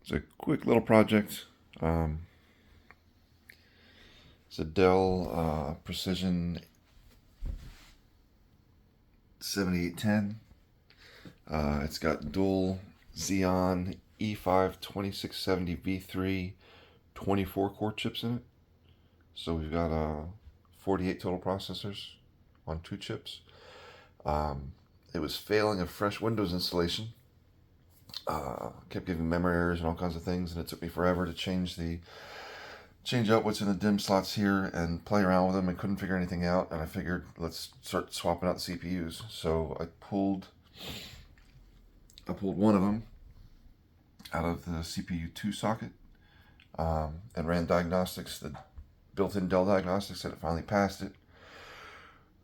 It's a quick little project. It's a DELL Precision 7810. It's got dual XEON E5 2670 V3 24 core chips in it. So we've got 48 total processors on 2 chips. It was failing a fresh Windows installation. Kept giving memory errors and all kinds of things, and it took me forever to change out what's in the DIMM slots here and play around with them, and couldn't figure anything out. And I figured, let's start swapping out the CPUs. So I pulled one of them out of the CPU 2 socket and ran diagnostics, the built-in DELL diagnostics, and it finally passed it.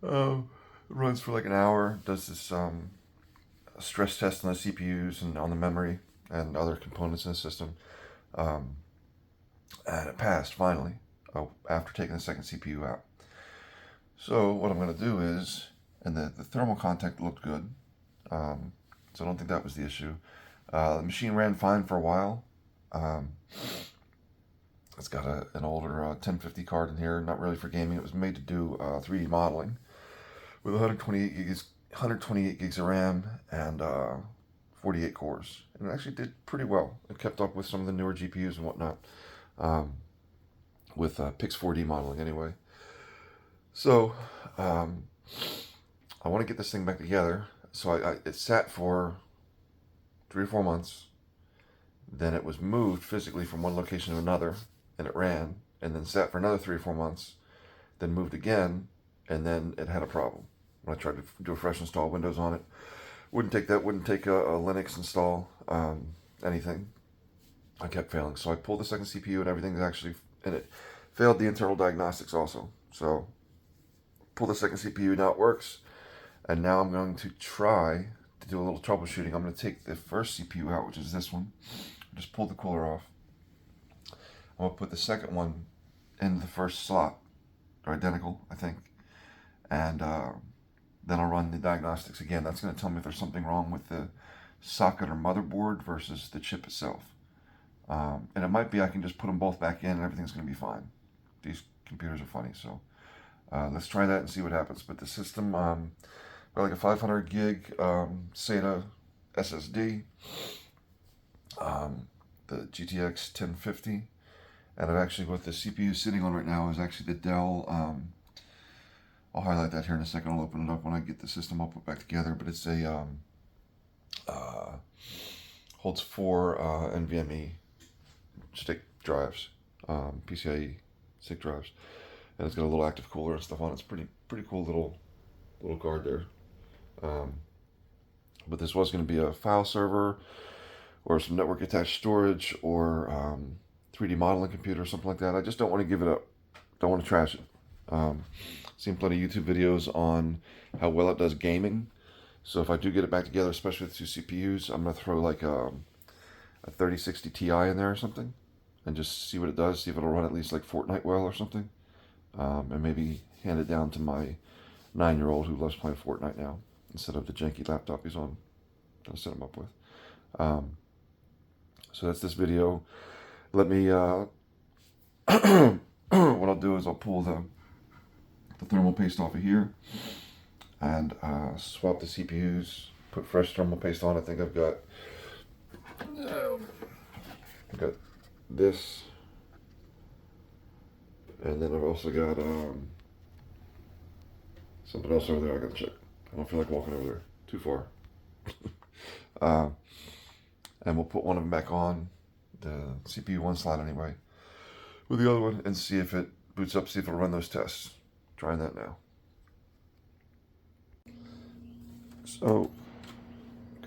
It runs for like an hour, does this stress test on the CPUs and on the memory and other components in the system. And it passed finally after taking the second CPU out. So what I'm going to do is, and the thermal contact looked good, so I don't think that was the issue. The machine ran fine for a while. It's got an older 1050 card in here, not really for gaming. It was made to do 3D modeling with 128 gigs of RAM and 48 cores. And it actually did pretty well. It kept up with some of the newer GPUs and whatnot, with Pix4D modeling anyway. So I want to get this thing back together. So it sat for 3 or 4 months. Then it was moved physically from one location to another, and it ran, and then sat for another 3 or 4 months, then moved again, and then it had a problem. When I tried to do a fresh install Windows on it, wouldn't take a Linux install, anything. I kept failing. So I pulled the second CPU and everything actually, and it failed the internal diagnostics also. So pull the second CPU, now it works. And now I'm going to try to do a little troubleshooting. I'm going to take the first CPU out, which is this one. Just pull the cooler off. I'm going to put the second one in the first slot. They're identical, I think. And then I'll run the diagnostics again. That's going to tell me if there's something wrong with the socket or motherboard versus the chip itself. And it might be I can just put them both back in and everything's going to be fine. These computers are funny, so let's try that and see what happens. But the system, got like a 500 gig SATA SSD, the GTX 1050, and I've actually, what the CPU is sitting on right now is actually the DELL, I'll highlight that here in a second. I'll open it up when I get the system all put back together, but it's a, holds 4 NVMe stick drives, PCIe stick drives, and it's got a little active cooler and stuff on it. It's pretty cool little card there. But this was going to be a file server or some network attached storage or 3D modeling computer or something like that. I just don't want to give it up. Don't want to trash it. Seen plenty of YouTube videos on how well it does gaming. So if I do get it back together, especially with 2 CPUs, I'm going to throw like a 3060 Ti in there or something and just see what it does, see if it'll run at least like Fortnite well or something. And maybe hand it down to my 9-year-old who loves playing Fortnite now instead of the janky laptop he's on. I'll set him up with. So that's this video. Let me, what I'll do is I'll pull the thermal paste off of here and swap the CPUs, put fresh thermal paste on. I think I've got this, and then I've also got something else over there I gotta check. I don't feel like walking over there too far. And we'll put one of them back on the CPU 1 slot anyway with the other one and see if it boots up, see if it'll run those tests. Trying that now. So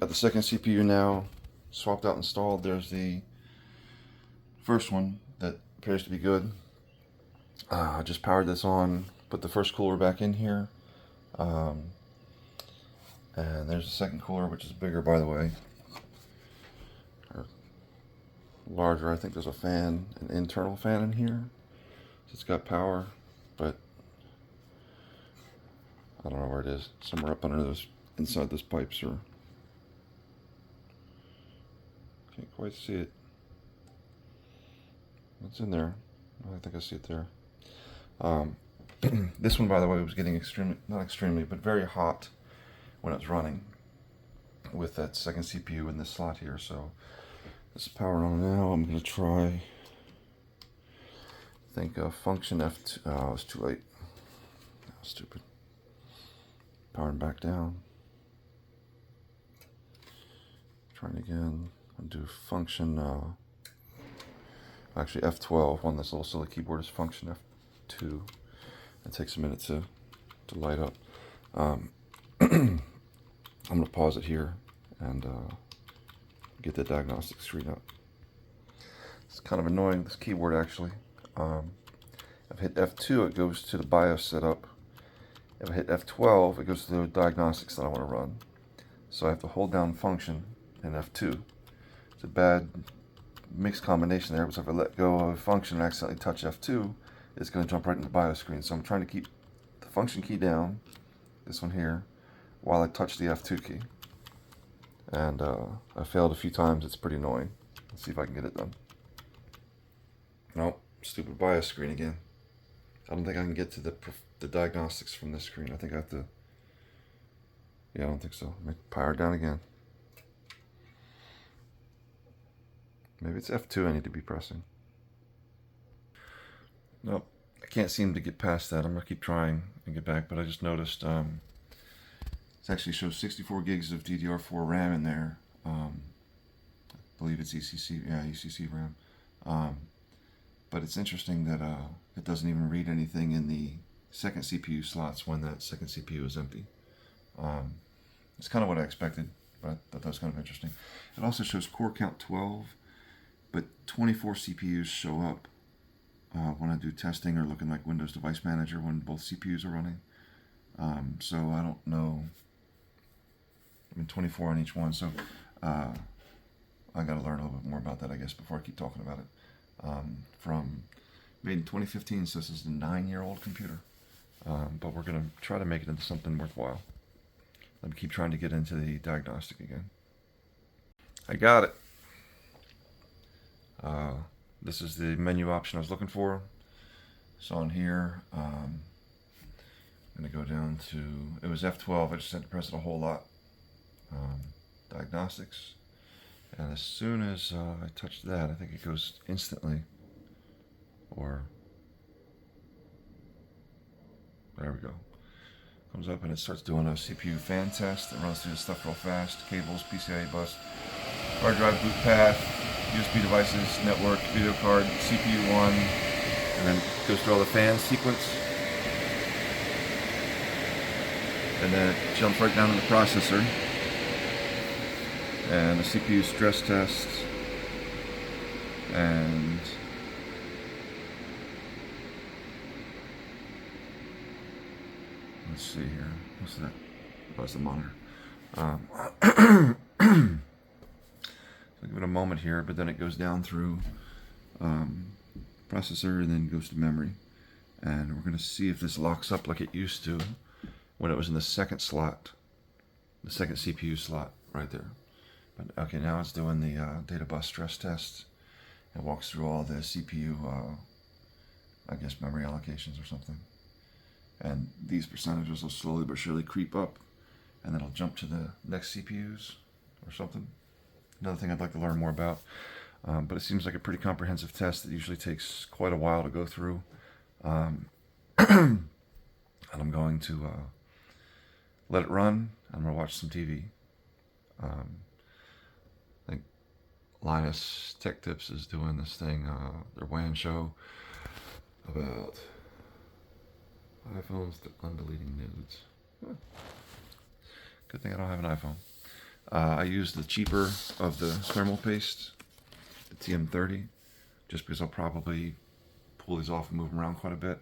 got the second CPU now swapped out, installed. There's the first one that appears to be good. I just powered this on, put the first cooler back in here, and there's the second cooler, which is bigger, by the way, or larger. I think there's a fan, an internal fan in here. It's got power, but I don't know where it is. Somewhere up under those, inside those pipes, or can't quite see it. It's in there. I think I see it there. This one, by the way, was getting extremely, not extremely, but very hot when it was running with that second CPU in this slot here. So this is powered on now. I'm going to try, I think, function F2. Oh, it's too late. That was stupid. Powering back down. Trying again. I'll do function, actually F12 on this little silly keyboard is function F2. It takes a minute to light up. I'm going to pause it here and get the diagnostic screen up. It's kind of annoying, this keyboard actually. If I hit F2, it goes to the BIOS setup. If I hit F12, it goes to the diagnostics that I want to run. So I have to hold down function and F2. It's a bad mixed combination there, because if I let go of function and accidentally touch F2, it's going to jump right into the BIOS screen. So I'm trying to keep the function key down, this one here, while I touch the F2 key. And I failed a few times. It's pretty annoying. Let's see if I can get it done. Nope, stupid BIOS screen again. I don't think I can get to the diagnostics from this screen. I think I have to, yeah, I don't think so. Let me power it down again. Maybe it's F2 I need to be pressing. Nope, I can't seem to get past that. I'm gonna keep trying and get back, but I just noticed it actually shows 64 gigs of DDR4 RAM in there. I believe it's ECC, yeah, ECC RAM. But it's interesting that it doesn't even read anything in the second CPU slots when that second CPU is empty. It's kind of what I expected, but that was kind of interesting. It also shows core count 12, but 24 CPUs show up when I do testing or looking like Windows Device Manager when both CPUs are running. So I don't know. I mean, 24 on each one. So I got to learn a little bit more about that, I guess, before I keep talking about it. From made in 2015, so this is a 9-year-old computer. But we're going to try to make it into something worthwhile. Let me keep trying to get into the diagnostic again. I got it. This is the menu option I was looking for. So on here, I'm going to go down to, it was F12, I just had to press it a whole lot. Diagnostics. And as soon as I touch that, I think it goes instantly. Or, there we go. Comes up and it starts doing a CPU fan test. It runs through the stuff real fast. Cables, PCIe bus, hard drive boot path, USB devices, network, video card, CPU 1, and then goes through all the fan sequence. And then it jumps right down to the processor. And the CPU stress test. And let's see here. What's that? That's the monitor. So give it a moment here, but then it goes down through processor and then goes to memory. And we're going to see if this locks up like it used to when it was in the second slot, the second CPU slot right there. But okay, now it's doing the data bus stress test. It walks through all the CPU, I guess, memory allocations or something. And these percentages will slowly but surely creep up, and then it'll jump to the next CPUs or something. Another thing I'd like to learn more about. But it seems like a pretty comprehensive test that usually takes quite a while to go through. And I'm going to let it run. I'm going to watch some TV. I think Linus Tech Tips is doing this thing, their WAN show about iPhones undeleting nudes. Huh. Good thing I don't have an iPhone. I use the cheaper of the thermal paste, the TM30, just because I'll probably pull these off and move them around quite a bit.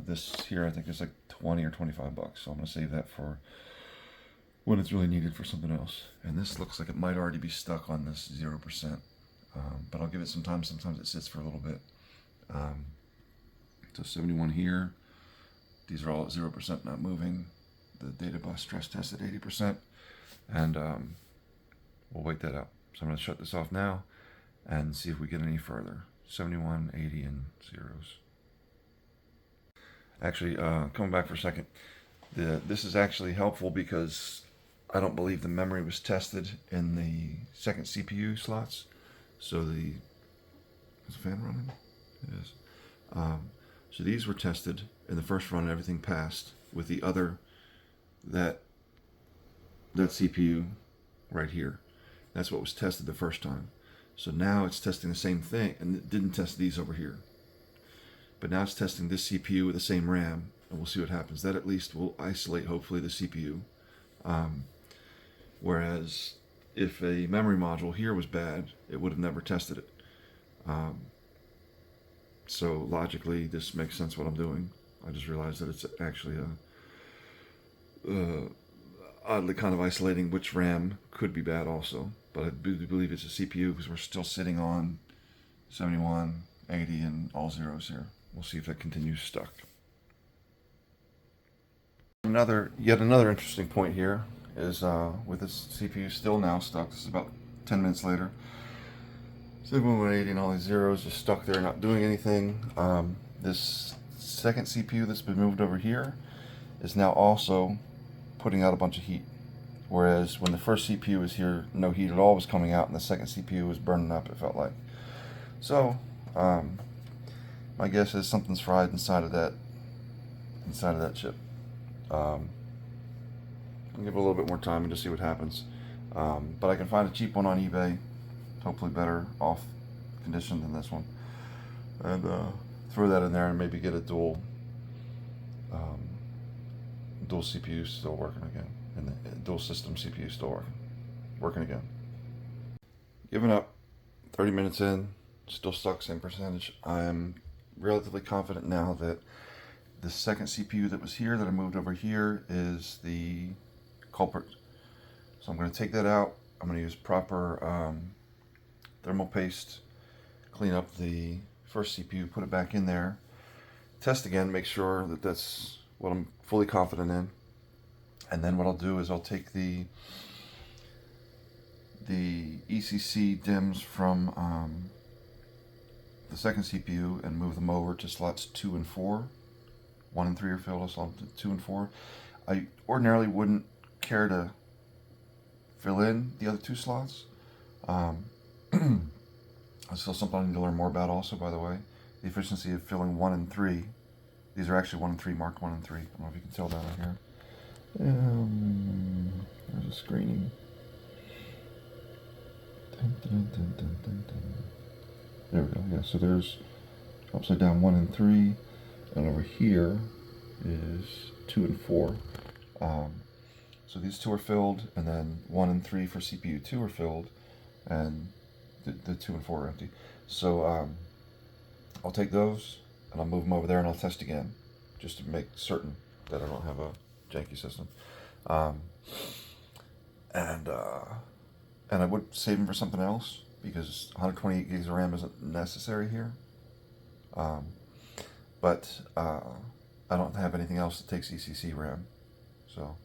This here I think is like 20 or 25 bucks, so I'm going to save that for when it's really needed for something else. And this looks like it might already be stuck on this 0%, but I'll give it some time. Sometimes it sits for a little bit. So 71 here. These are all at 0%, not moving. The data bus stress test at 80%. And we'll wait that out. So I'm going to shut this off now and see if we get any further. 71, 80, and zeros. Actually, coming back for a second, this is actually helpful because I don't believe the memory was tested in the second CPU slots. So is the fan running? It is. So these were tested in the first run and everything passed with the other, that CPU right here. That's what was tested the first time. So now it's testing the same thing, and it didn't test these over here. But now it's testing this CPU with the same RAM, and we'll see what happens. That at least will isolate, hopefully, the CPU. Whereas if a memory module here was bad, it would have never tested it. So logically, this makes sense what I'm doing. I just realized that it's actually oddly kind of isolating which RAM could be bad also. But I do believe it's a CPU because we're still sitting on 71, 80, and all zeros here. We'll see if that continues stuck. Yet another interesting point here is with this CPU still now stuck. This is about 10 minutes later. 71, 80, and all these zeros just stuck there, not doing anything. This second CPU that's been moved over here is now also putting out a bunch of heat. Whereas when the first CPU was here, no heat at all was coming out, and the second CPU was burning up, it felt like. So, my guess is something's fried inside of that chip. I'll give it a little bit more time and just see what happens. But I can find a cheap one on eBay, hopefully better off condition than this one, and throw that in there and maybe get a dual CPU still working again, and the dual system CPU still working again. Giving up. 30 minutes in, still stuck, same percentage. I'm relatively confident now that the second CPU that was here, that I moved over here, is the culprit. So I'm going to take that out. I'm going to use proper thermal paste, clean up the first CPU, put it back in there, test again, make sure that that's what I'm fully confident in. And then what I'll do is I'll take the ECC DIMMs from the second CPU and move them over to slots 2 and 4. 1 and 3 are filled, so 2 and 4. I ordinarily wouldn't care to fill in the other 2 slots. That's still something I need to learn more about also, by the way. The efficiency of filling 1 and 3. These are actually 1 and 3, marked 1 and 3. I don't know if you can tell that right here. There's a screening. There we go. Yeah, so there's upside down 1 and 3, and over here is 2 and 4. So these 2 are filled, and then 1 and 3 for CPU 2 are filled, and the 2 and 4 are empty. So I'll take those and I'll move them over there and I'll test again, just to make certain that I don't have a janky system. And I would save them for something else, because 128 gigs of RAM isn't necessary here. But I don't have anything else that takes ECC RAM. So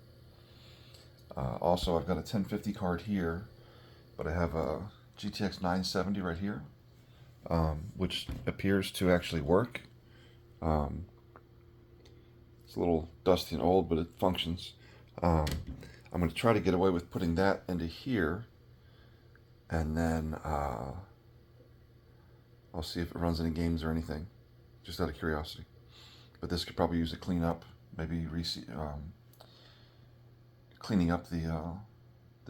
also I've got a 1050 card here, but I have a GTX 970 right here, which appears to actually work. It's a little dusty and old, but it functions. I'm going to try to get away with putting that into here, and then I'll see if it runs any games or anything, just out of curiosity. But this could probably use a cleanup, maybe cleaning up the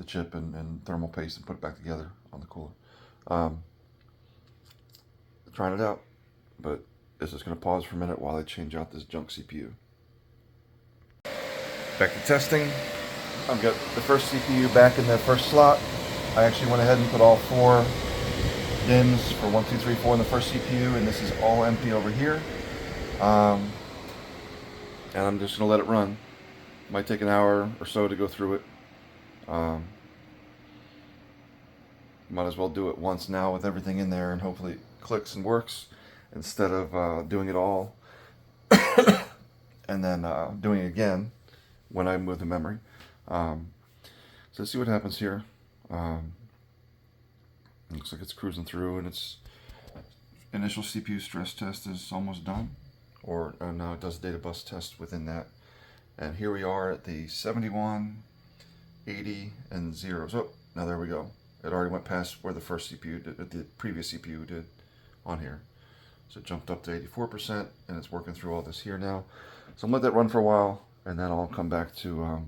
chip and thermal paste and put it back together on the cooler. Trying it out, but this is going to pause for a minute while I change out this junk CPU. Back to testing. I've got the first CPU back in the first slot. I actually went ahead and put all 4 DIMMs for 1, 2, 3, 4 in the first CPU, and this is all empty over here. And I'm just going to let it run. Might take an hour or so to go through it. Might as well do it once now with everything in there, and hopefully it clicks and works, instead of doing it all and then doing it again when I move the memory. So let's see what happens here. Looks like it's cruising through, and it's initial CPU stress test is almost done, or now it does a data bus test within that. And here we are at the 71, 80, and 0. So now there we go. It already went past where the first CPU did, the previous CPU did on here. So it jumped up to 84%, and it's working through all this here now. So I'm gonna let that run for a while, and then I'll come back to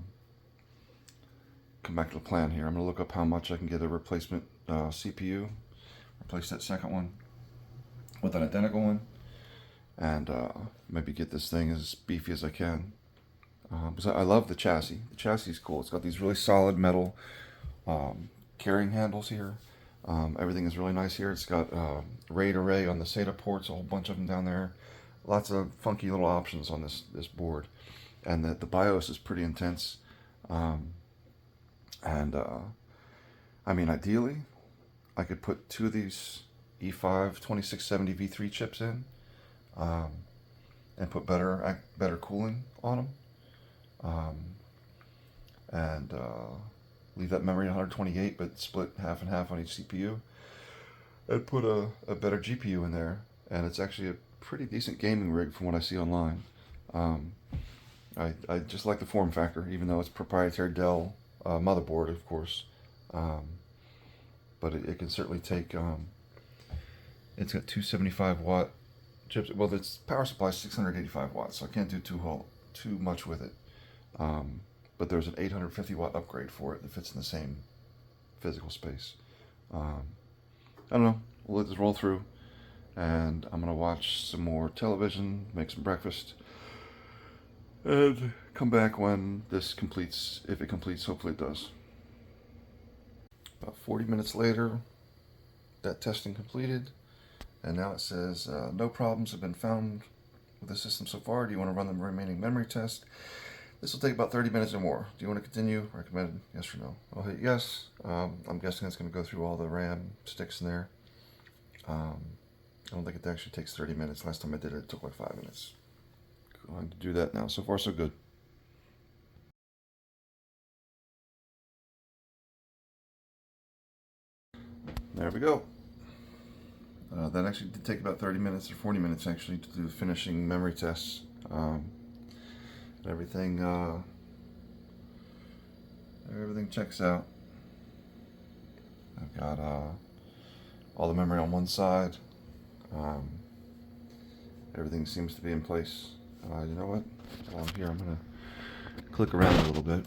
the plan here. I'm gonna look up how much I can get a replacement CPU, replace that second one with an identical one, and maybe get this thing as beefy as I can. Because I love the chassis. The chassis is cool. It's got these really solid metal carrying handles here. Everything is really nice here. It's got RAID array on the SATA ports, a whole bunch of them down there. Lots of funky little options on this board. And the BIOS is pretty intense. I mean, ideally, I could put 2 of these E5 2670 V3 chips in and put better cooling on them. Leave that memory at 128, but split half and half on each CPU, and put a better GPU in there. And it's actually a pretty decent gaming rig from what I see online. I just like the form factor, even though it's proprietary Dell motherboard, of course. But it can certainly take. It's got 275 watt chips. Well, its power supply is 685 watts, so I can't do too much with it. But there's an 850 watt upgrade for it that fits in the same physical space. I don't know. We'll let this roll through, and I'm gonna watch some more television, make some breakfast, and come back when this completes. If it completes, hopefully it does. About 40 minutes later, that testing completed, and now it says no problems have been found with the system so far. Do you want to run the remaining memory test? This will take about 30 minutes or more. Do you want to continue? Recommended, yes or no? I'll hit yes. I'm guessing it's going to go through all the RAM sticks in there. I don't think it actually takes 30 minutes. Last time I did it, it took like 5 minutes. Going to do that now. So far, so good. There we go. That actually did take about 30 minutes or 40 minutes actually to do the finishing memory tests. Everything checks out. I've got all the memory on one side. Everything seems to be in place. You know what? While I'm here, I'm gonna click around a little bit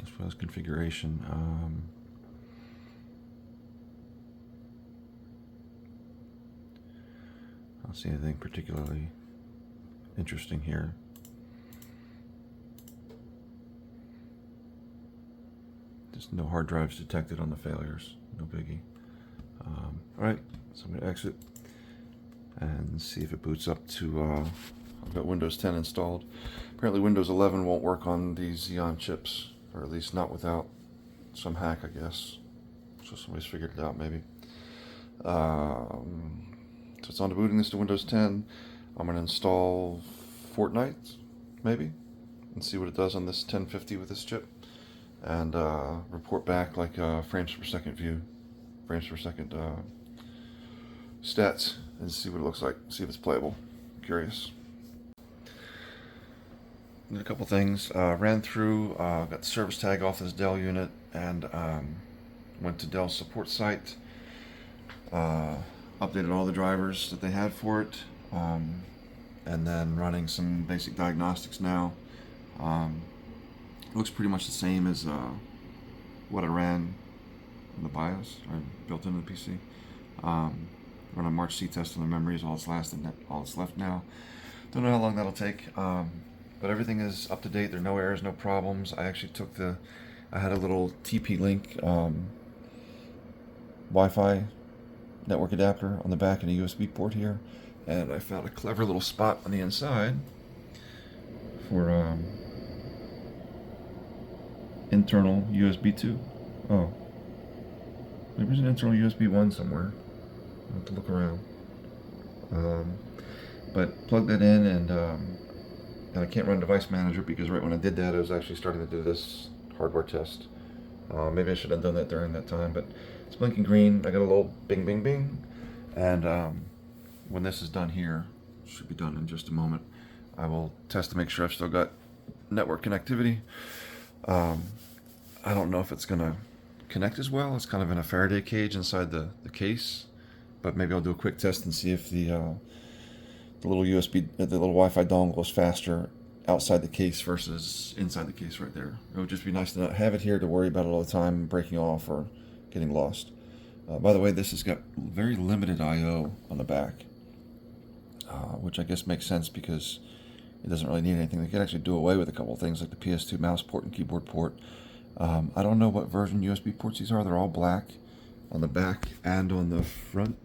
as far as configuration. I don't see anything particularly interesting here. Just no hard drives detected on the failures. No biggie. All right, so I'm going to exit and see if it boots up to. I've got Windows 10 installed. Apparently, Windows 11 won't work on these Xeon chips, or at least not without some hack, I guess. So somebody's figured it out, maybe. So it's on booting this to Windows 10. I'm going to install Fortnite, maybe, and see what it does on this 1050 with this chip, and report back like frames per second view, frames per second stats, and see what it looks like, see if it's playable. Curious. Did a couple things. Ran through, got the service tag off this Dell unit, and went to Dell's support site, updated all the drivers that they had for it. And then running some basic diagnostics now. Looks pretty much the same as what I ran in the BIOS, or built into the PC. Run a March C test on the memory is all it's left now. Don't know how long that'll take, but everything is up to date. There are no errors, no problems. I actually took I had a little TP-Link Wi-Fi network adapter on the back and a USB port here. And I found a clever little spot on the inside for internal USB 2. Oh, there's an internal USB 1 somewhere. I'll have to look around. But plug that in, and I can't run Device Manager because right when I did that, I was actually starting to do this hardware test. Maybe I should have done that during that time, but it's blinking green. I got a little bing, bing, bing. And when this is done here, should be done in just a moment, I will test to make sure I've still got network connectivity. I don't know if it's gonna connect as well. It's kind of in a Faraday cage inside the case, but maybe I'll do a quick test and see if the little USB, the little Wi-Fi dongle is faster outside the case versus inside the case right there. It would just be nice to not have it here to worry about it all the time, breaking off or getting lost. By the way, this has got very limited I/O on the back, which I guess makes sense because it doesn't really need anything. They could actually do away with a couple of things like the PS2 mouse port and keyboard port. I don't know what version USB ports these are. They're all black on the back and on the front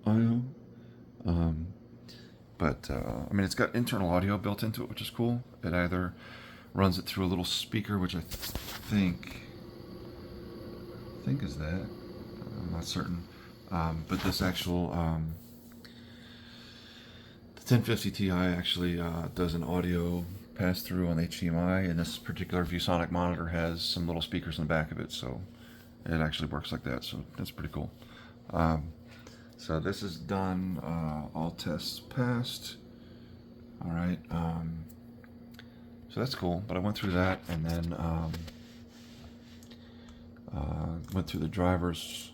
I/O. I mean, it's got internal audio built into it, which is cool. It either runs it through a little speaker, which I think is that. I'm not certain. But this actual the 1050 Ti actually does an audio pass through on HDMI, and this particular ViewSonic monitor has some little speakers in the back of it, so it actually works like that. So that's pretty cool. So this is done, all tests passed. All right, so that's cool, but I went through that and then went through the drivers.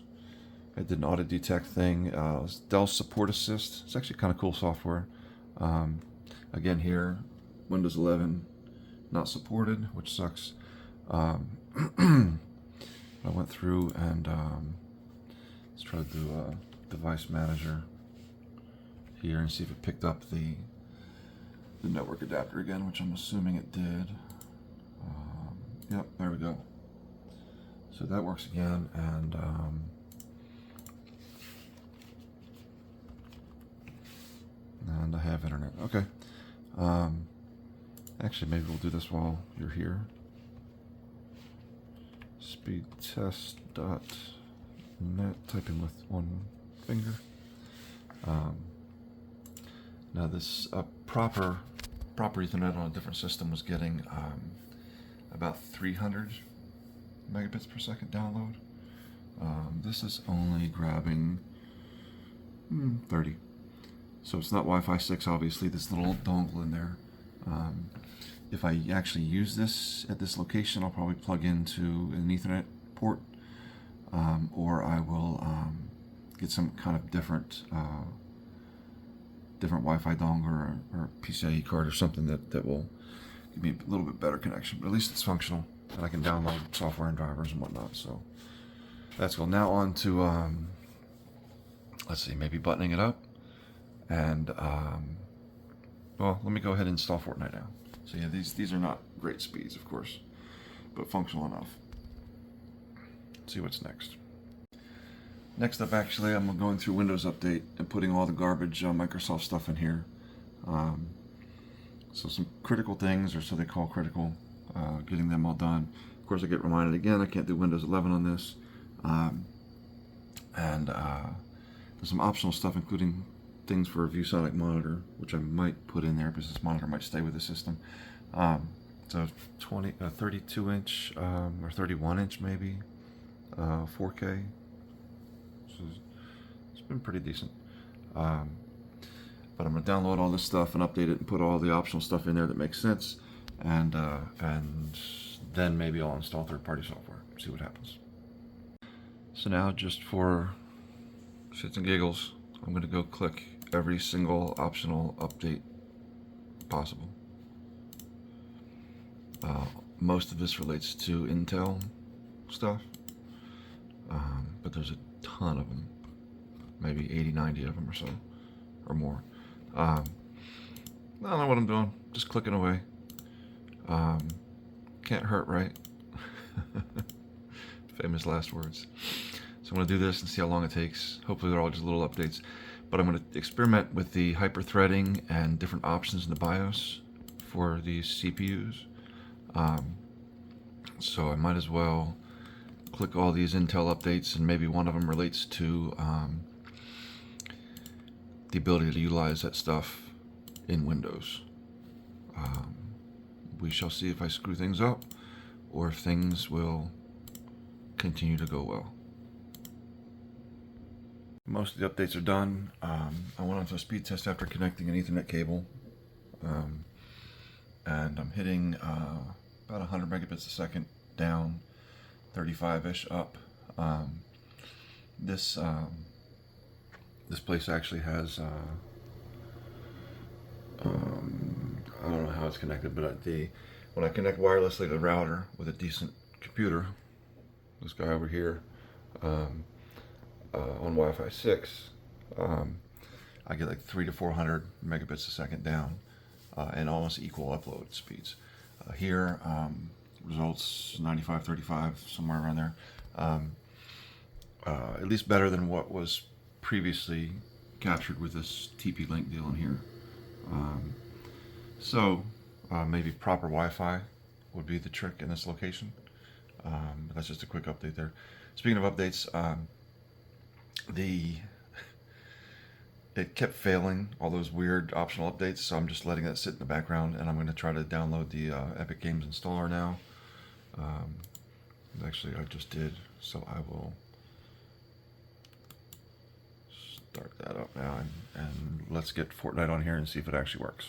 I did an auto detect thing. It was DELL Support Assist. It's actually kind of cool software. Again here, Windows 11 not supported, which sucks. I went through and let's try to do a device manager here and see if it picked up the network adapter again, which I'm assuming it did. Yep, there we go. So that works again, and I have internet. Okay. Actually, maybe we'll do this while you're here. Speedtest.net. Type in with one finger. Now this proper Ethernet on a different system was getting about 300 megabits per second download. This is only grabbing 30. So it's not Wi-Fi 6, obviously. This little dongle in there. If I actually use this at this location, I'll probably plug into an Ethernet port, or I will get some kind of different Wi-Fi dongle or PCIe card or something that will give me a little bit better connection. But at least it's functional, and I can download software and drivers and whatnot. So that's cool. Now on to let's see, maybe buttoning it up, and well, let me go ahead and install Fortnite now. So yeah, these are not great speeds, of course, but functional enough. Let's see what's next. Next up, actually, I'm going through Windows Update and putting all the garbage Microsoft stuff in here. So some critical things, or so they call critical, getting them all done. Of course, I get reminded again, I can't do Windows 11 on this. There's some optional stuff, including things for a ViewSonic monitor, which I might put in there because this monitor might stay with the system. So 32 inch or 31 inch maybe, 4K. So it's been pretty decent. But I'm gonna download all this stuff and update it and put all the optional stuff in there that makes sense, and then maybe I'll install third-party software. See what happens. So now, just for shits and giggles, I'm gonna go click every single optional update possible. Most of this relates to Intel stuff, but there's a ton of them, maybe 80, 90 of them or so, or more. I don't know what I'm doing, just clicking away. Can't hurt, right? Famous last words. So I'm going to do this and see how long it takes. Hopefully they're all just little updates. But I'm going to experiment with the hyper-threading and different options in the BIOS for these CPUs. So I might as well click all these Intel updates, and maybe one of them relates to the ability to utilize that stuff in Windows. We shall see if I screw things up or if things will continue to go well. most of the updates are done. I went onto a speed test after connecting an Ethernet cable, and I'm hitting about 100 megabits a second down, 35-ish up. This place actually has I don't know how it's connected, but when I connect wirelessly to the router with a decent computer, this guy over here, on Wi-Fi 6, I get like 300 to 400 megabits a second down, and almost equal upload speeds. Here, results 95-35, somewhere around there. At least better than what was previously captured with this TP-Link deal in here. So maybe proper Wi-Fi would be the trick in this location. But that's just a quick update there. Speaking of updates, it kept failing, all those weird optional updates, so I'm just letting that sit in the background, and I'm going to try to download the Epic Games installer now. Actually, I just did, so I will start that up now, and let's get Fortnite on here and see if it actually works.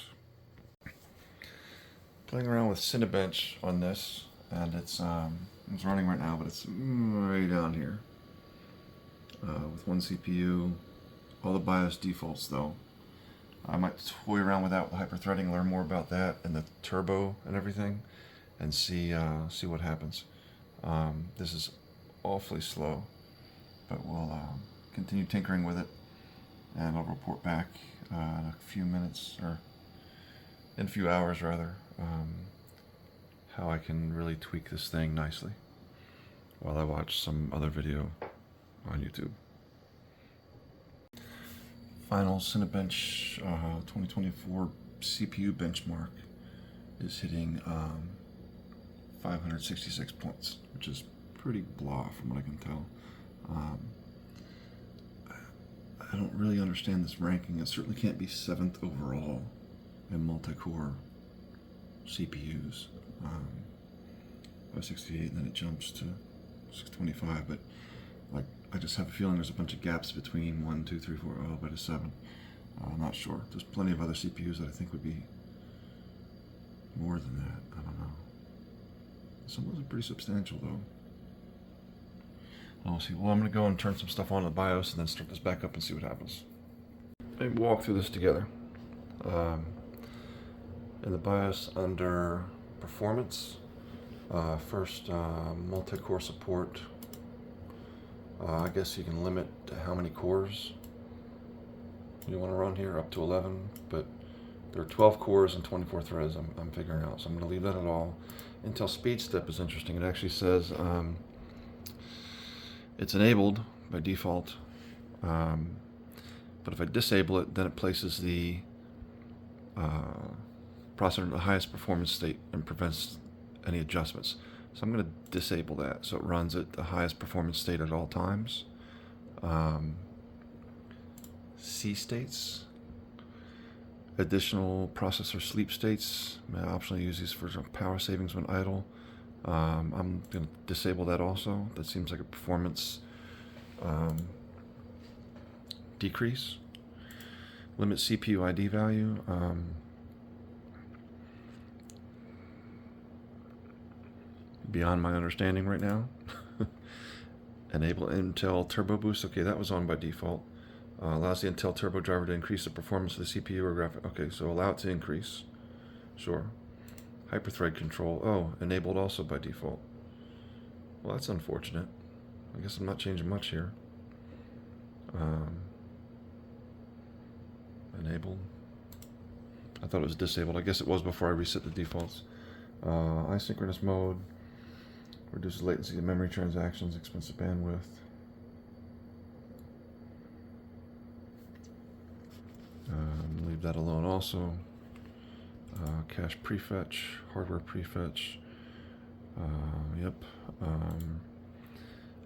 Playing around with Cinebench on this, and it's running right now, but it's way down here with one CPU. All the BIOS defaults though. I might toy around with that with hyper-threading, learn more about that and the turbo and everything, and see what happens. This is awfully slow, but we'll continue tinkering with it, and I'll report back in a few minutes, or in a few hours rather, how I can really tweak this thing nicely while I watch some other video on YouTube. Final Cinebench 2024 CPU benchmark is hitting 566 points, which is pretty blah from what I can tell. I don't really understand this ranking. It certainly can't be 7th overall in multi-core CPUs. 568, and then it jumps to 625, but like, I just have a feeling there's a bunch of gaps between 1, 2, 3, 4, all the way to 7. I'm not sure. There's plenty of other CPUs that I think would be more than that. I don't know. Some of those are pretty substantial though. I'll see. Well, I'm going to go and turn some stuff on the BIOS and then start this back up and see what happens. Maybe walk through this together. In the BIOS under Performance, first multi-core support. I guess you can limit how many cores you want to run here, up to 11, but there are 12 cores and 24 threads I'm figuring out, so I'm going to leave that at all. Intel SpeedStep is interesting. It actually says it's enabled by default, but if I disable it, then it places the processor in the highest performance state and prevents any adjustments. So I'm going to disable that so it runs at the highest performance state at all times. C states, additional processor sleep states, may optionally use these for some power savings when idle. I'm going to disable that also. That seems like a performance decrease. Limit CPU ID value. Beyond my understanding right now. Enable Intel Turbo Boost. Okay, that was on by default. Allows the Intel Turbo driver to increase the performance of the CPU or graphic. Okay, so allow it to increase. Sure. Hyperthread control. Oh, enabled also by default. Well, that's unfortunate. I guess I'm not changing much here. Enabled. I thought it was disabled. I guess it was before I reset the defaults. Asynchronous mode. Reduces latency of memory transactions, expensive bandwidth. Leave that alone also. Cache prefetch, hardware prefetch. Yep.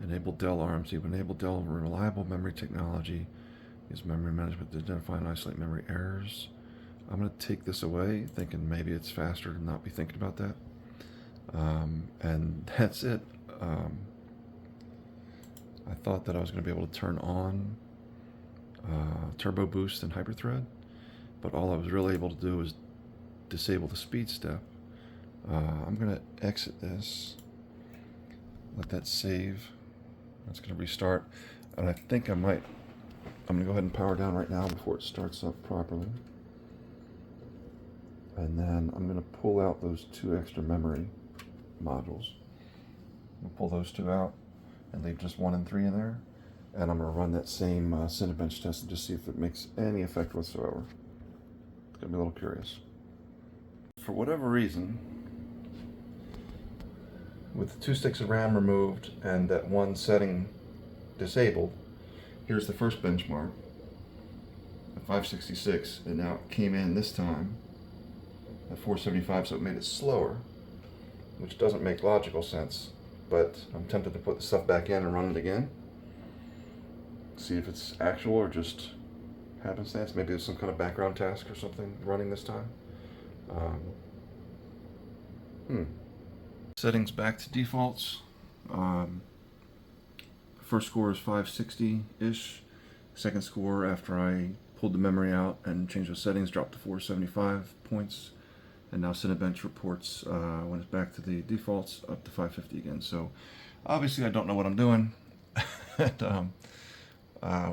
Enable DELL RMC. Enable DELL reliable memory technology. Use memory management to identify and isolate memory errors. I'm going to take this away, thinking maybe it's faster to not be thinking about that. And that's it. I thought that I was going to be able to turn on turbo boost and hyperthread, but all I was really able to do was disable the speed step. I'm going to exit this, let that save. It's going to restart, and I think I'm going to go ahead and power down right now before it starts up properly. And then I'm going to pull out those 2 extra memory modules. We'll pull those 2 out and leave just 1 and 3 in there. And I'm going to run that same Cinebench test and just see if it makes any effect whatsoever. It's going to be a little curious. For whatever reason, with the 2 sticks of RAM removed and that 1 setting disabled, here's the first benchmark at 566, and now it came in this time at 475, so it made it slower, which doesn't make logical sense, but I'm tempted to put the stuff back in and run it again. See if it's actual or just happenstance. Maybe there's some kind of background task or something running this time. Settings back to defaults. First score is 560-ish. Second score, after I pulled the memory out and changed the settings, dropped to 475 points. And now Cinebench reports when it's back to the defaults up to 550 again. So obviously I don't know what I'm doing. And,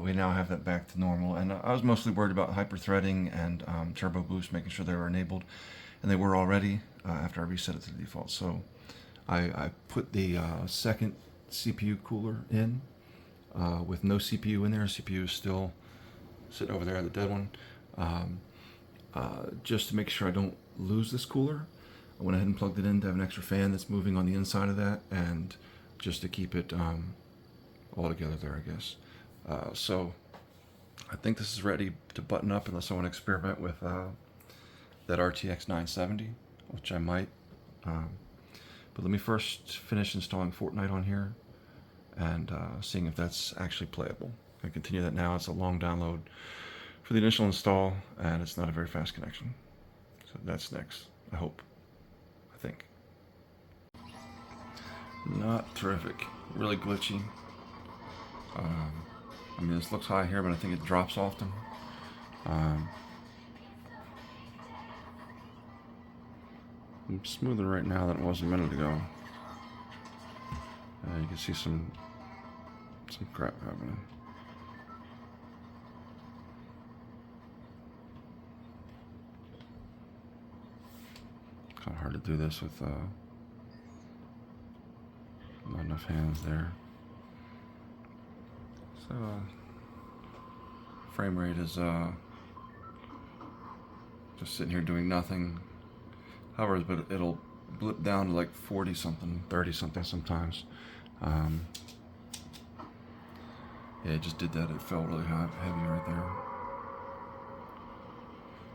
we now have that back to normal. And I was mostly worried about hyperthreading and turbo boost, making sure they were enabled. And they were already after I reset it to the default. So I put the second CPU cooler in with no CPU in there. CPU is still sitting over there, the dead one. Just to make sure I don't lose this cooler, I went ahead and plugged it in to have an extra fan that's moving on the inside of that, and just to keep it all together there, I guess. So I think this is ready to button up, unless I want to experiment with that RTX 970, which I might. But let me first finish installing Fortnite on here and seeing if that's actually playable. I continue that now. It's a long download for the initial install, and it's not a very fast connection. So that's next, I hope. I think. Not terrific. Really glitchy. I mean, this looks high here, but I think it drops often. It's smoother right now than it was a minute ago. You can see some crap happening. Kind of hard to do this with not enough hands there. So frame rate is just sitting here doing nothing. Hovers, but it'll blip down to like 40 something, 30 something sometimes. Yeah, it just did that. It felt really heavy right there.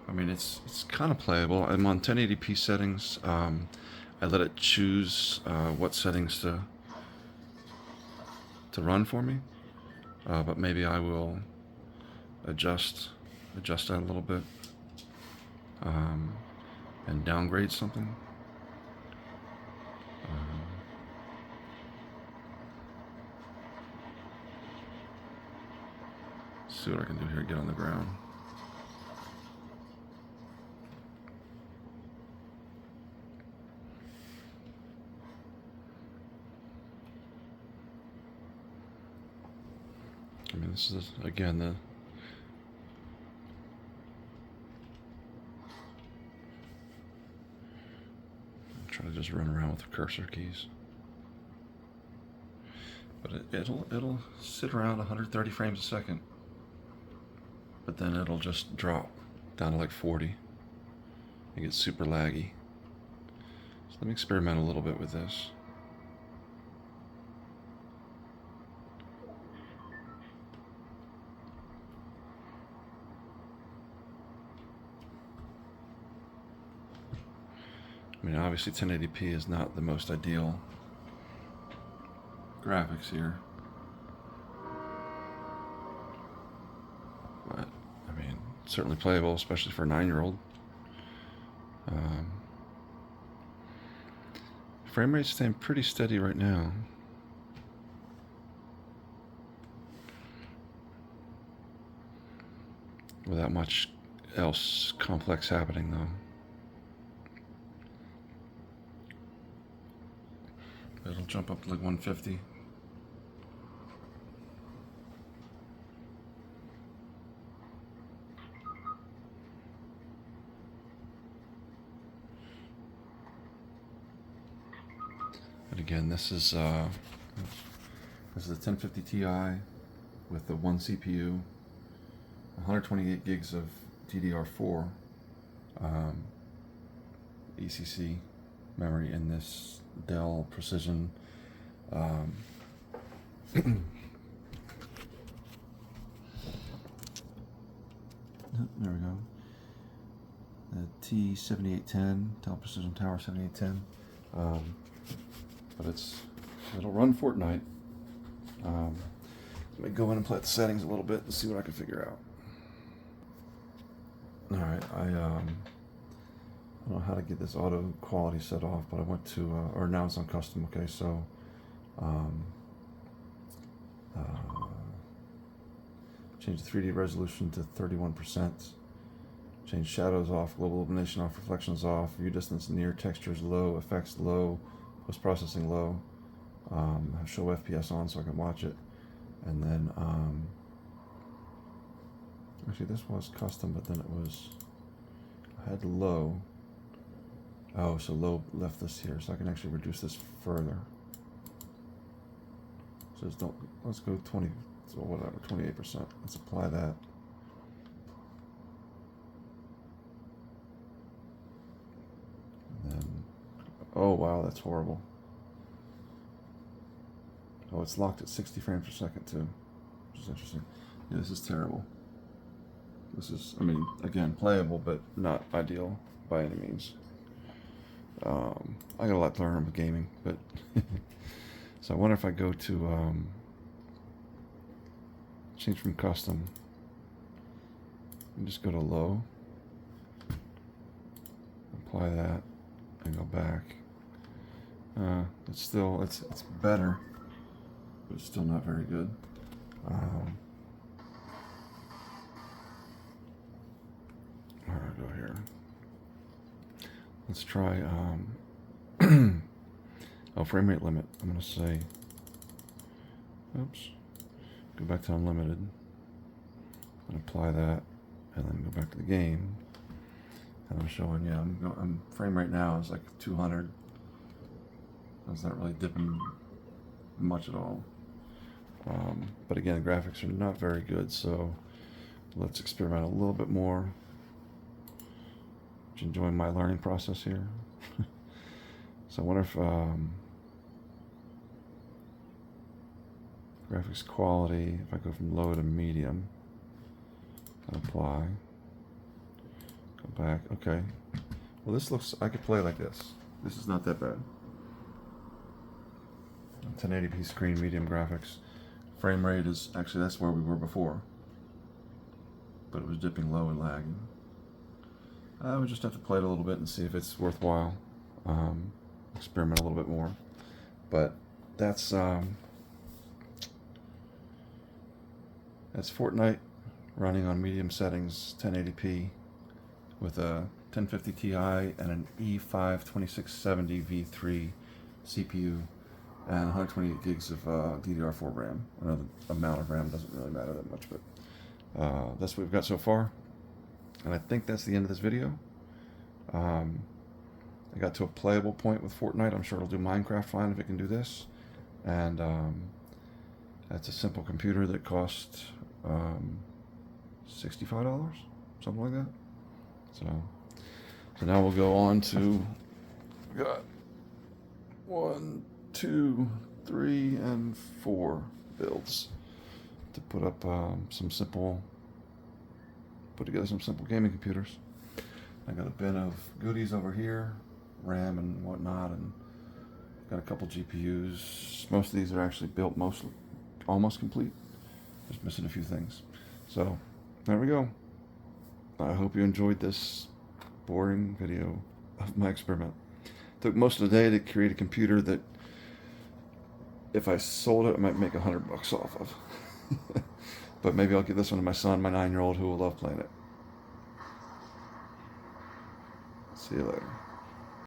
I mean, it's kind of playable. I'm on 1080p settings. I let it choose what settings to run for me, but maybe I will adjust that a little bit and downgrade something. See what I can do here. Get on the ground. I mean, this is again try to just run around with the cursor keys, but it'll sit around 130 frames a second, but then it'll just drop down to like 40 and get super laggy. So let me experiment a little bit with this. I mean, obviously 1080p is not the most ideal graphics here, but I mean, certainly playable, especially for a 9-year-old. Frame rate's staying pretty steady right now. without much else complex happening though. It'll jump up to like 150. And again, this is a 1050 Ti with the one CPU, 128 gigs of DDR4 ECC memory in this DELL Precision there we go. The T7810, DELL Precision Tower 7810. But it'll run Fortnite. Let me go in and play with the settings a little bit and see what I can figure out. All right, I don't know how to get this auto quality set off, but I went to, or now it's on custom. Okay, so change the 3D resolution to 31%. Change shadows off, global illumination off, reflections off, view distance near, textures low, effects low, post-processing low. Show FPS on so I can watch it. And then, actually this was custom, but then it was, I had low. Oh, so low left this here, so I can actually reduce this further. So let's go 20, so whatever, 28%. Let's apply that. And then, oh wow, that's horrible. Oh, it's locked at 60 frames per second too, which is interesting. Yeah, this is terrible. This is, I mean, again, playable, but not ideal by any means. I got a lot to learn with gaming, but so I wonder if I go to change from custom and just go to low, apply that, and go back. It's still it's better, but it's still not very good. All right, go here. Let's try, oh, frame rate limit. I'm going to say, oops, go back to unlimited and apply that, and then go back to the game. And I'm showing, yeah, I'm frame rate now is like 200. It's not really dipping much at all. But again, graphics are not very good, so let's experiment a little bit more. Enjoying my learning process here. So I wonder if graphics quality, if I go from low to medium, apply, go back, okay. Well, this looks, I could play like this. This is not that bad. 1080p screen, medium graphics. Frame rate is, actually that's where we were before, but it was dipping low and lagging. I would just have to play it a little bit and see if it's worthwhile. Experiment a little bit more. But that's Fortnite running on medium settings, 1080p, with a 1050 Ti and an E5 2670 V3 CPU and 128 gigs of DDR4 RAM. Another amount of RAM doesn't really matter that much, but that's what we've got so far. And I think that's the end of this video. I got to a playable point with Fortnite. I'm sure it'll do Minecraft fine if it can do this. And that's a simple computer that cost $65, something like that. So now we'll go on to, we got 1, 2, 3, and 4 builds to put up put together some simple gaming computers. I got a bin of goodies over here, RAM and whatnot, and got a couple GPUs. Most of these are actually built almost complete. Just missing a few things. So there we go. I hope you enjoyed this boring video of my experiment. Took most of the day to create a computer that if I sold it, I might make $100 off of. But maybe I'll give this one to my son, my 9-year-old, who will love playing it. See you later.